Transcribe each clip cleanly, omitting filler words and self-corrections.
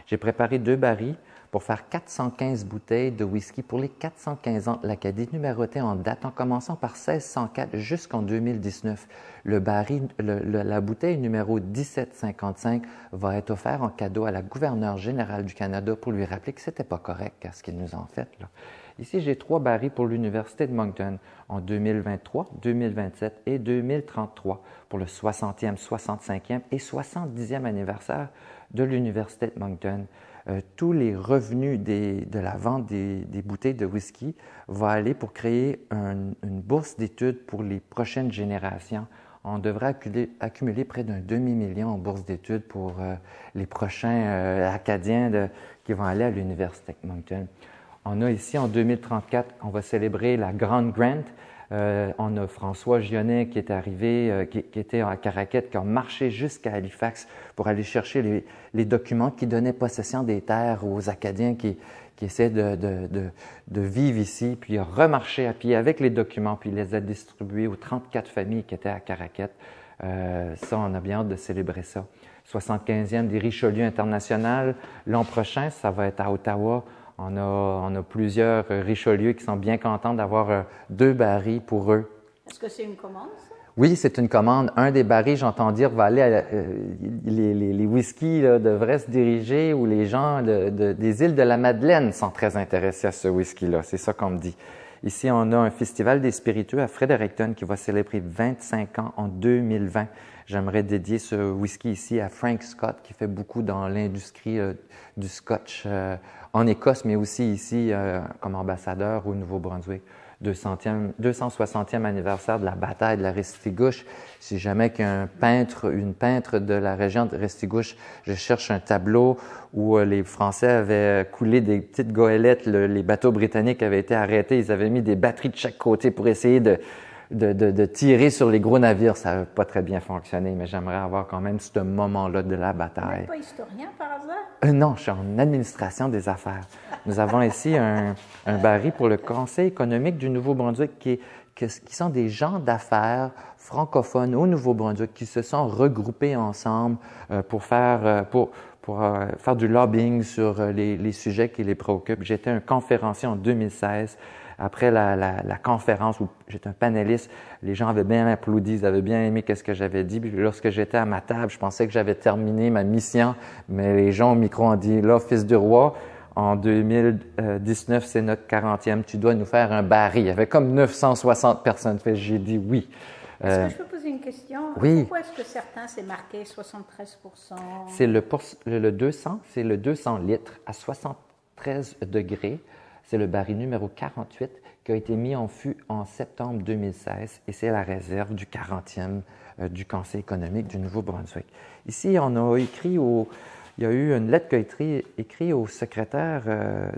J'ai préparé 2 barils pour faire 415 bouteilles de whisky pour les 415 ans de l'Acadie, numérotées en date, en commençant par 1604 jusqu'en 2019. La bouteille numéro 1755 va être offerte en cadeau à la gouverneure générale du Canada pour lui rappeler que ce n'était pas correct ce qu'ils nous ont fait, là. Ici, j'ai 3 barils pour l'Université de Moncton en 2023, 2027 et 2033 pour le 60e, 65e et 70e anniversaire de l'Université de Moncton. Tous les revenus de la vente des bouteilles de whisky vont aller pour créer une bourse d'études pour les prochaines générations. On devrait accumuler près d'un demi-million en bourse d'études pour les prochains Acadiens qui vont aller à l'Université de Moncton. On a ici, en 2034, on va célébrer la Grande Grant. On a François Gionnet qui est arrivé, qui était à Caraquet, qui a marché jusqu'à Halifax pour aller chercher les documents qui donnaient possession des terres aux Acadiens qui essaient de vivre ici. Puis il a remarché à pied avec les documents, puis il les a distribués aux 34 familles qui étaient à Caraquet. Ça, on a bien hâte de célébrer ça. 75e des Richelieu International. L'an prochain, ça va être à Ottawa. On a plusieurs Richelieu qui sont bien contents d'avoir 2 barils pour eux. Est-ce que c'est une commande, ça? Oui, c'est une commande. Un des barils, j'entends dire, va aller à les whiskies là, devraient se diriger où les gens des îles de la Madeleine sont très intéressés à ce whisky-là. C'est ça qu'on me dit. Ici, on a un festival des spiritueux à Fredericton qui va célébrer 25 ans en 2020. J'aimerais dédier ce whisky ici à Frank Scott, qui fait beaucoup dans l'industrie du scotch en Écosse, mais aussi ici comme ambassadeur au Nouveau-Brunswick. 260e anniversaire de la bataille de la Restigouche. Si jamais qu'il y a une peintre de la région de Restigouche, je cherche un tableau où les Français avaient coulé des petites goélettes, les bateaux britanniques avaient été arrêtés, ils avaient mis des batteries de chaque côté pour essayer de tirer sur les gros navires. Ça n'a pas très bien fonctionné, mais j'aimerais avoir quand même ce moment-là de la bataille. Vous n'êtes pas historien par hasard? Non, je suis en administration des affaires. Nous avons ici un baril pour le Conseil économique du Nouveau-Brunswick qui sont des gens d'affaires francophones au Nouveau-Brunswick qui se sont regroupés ensemble pour faire du lobbying sur les sujets qui les préoccupent. J'étais un conférencier en 2016. Après la conférence où j'étais un panéliste, les gens avaient bien applaudi, ils avaient bien aimé ce que j'avais dit. Puis lorsque j'étais à ma table, je pensais que j'avais terminé ma mission, mais les gens au micro ont dit « Là, fils du roi, en 2019, c'est notre 40e, tu dois nous faire un baril. » Il y avait comme 960 personnes. J'ai dit oui. Est-ce que je peux poser une question? Oui. Pourquoi est-ce que certains, c'est marqué 73 C'est le 200, c'est le 200 litres à 73 degrés. C'est le baril numéro 48 qui a été mis en fût en septembre 2016 et c'est la réserve du 40e du Conseil économique du Nouveau-Brunswick. Ici, on a écrit il y a eu une lettre qui a été écrite au secrétaire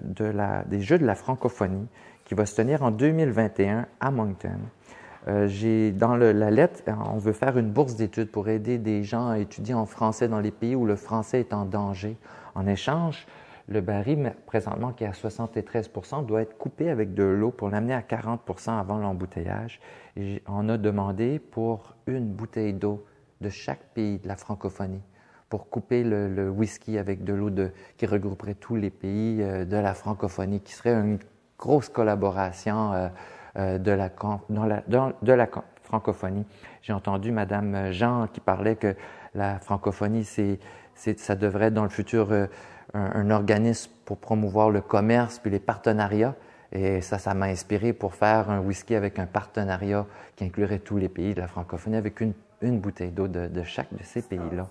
des Jeux de la francophonie qui va se tenir en 2021 à Moncton. Dans la lettre, on veut faire une bourse d'études pour aider des gens à étudier en français dans les pays où le français est en danger. En échange, le baril, présentement, qui est à 73 %, doit être coupé avec de l'eau pour l'amener à 40 % avant l'embouteillage. Et on a demandé pour une bouteille d'eau de chaque pays de la francophonie pour couper le whisky avec de l'eau qui regrouperait tous les pays de la francophonie, qui serait une grosse collaboration de la francophonie. J'ai entendu Mme Jean qui parlait que la francophonie, ça devrait être dans le futur un organisme pour promouvoir le commerce puis les partenariats. Et ça m'a inspiré pour faire un whisky avec un partenariat qui inclurait tous les pays de la francophonie avec une bouteille d'eau de chaque de ces pays-là.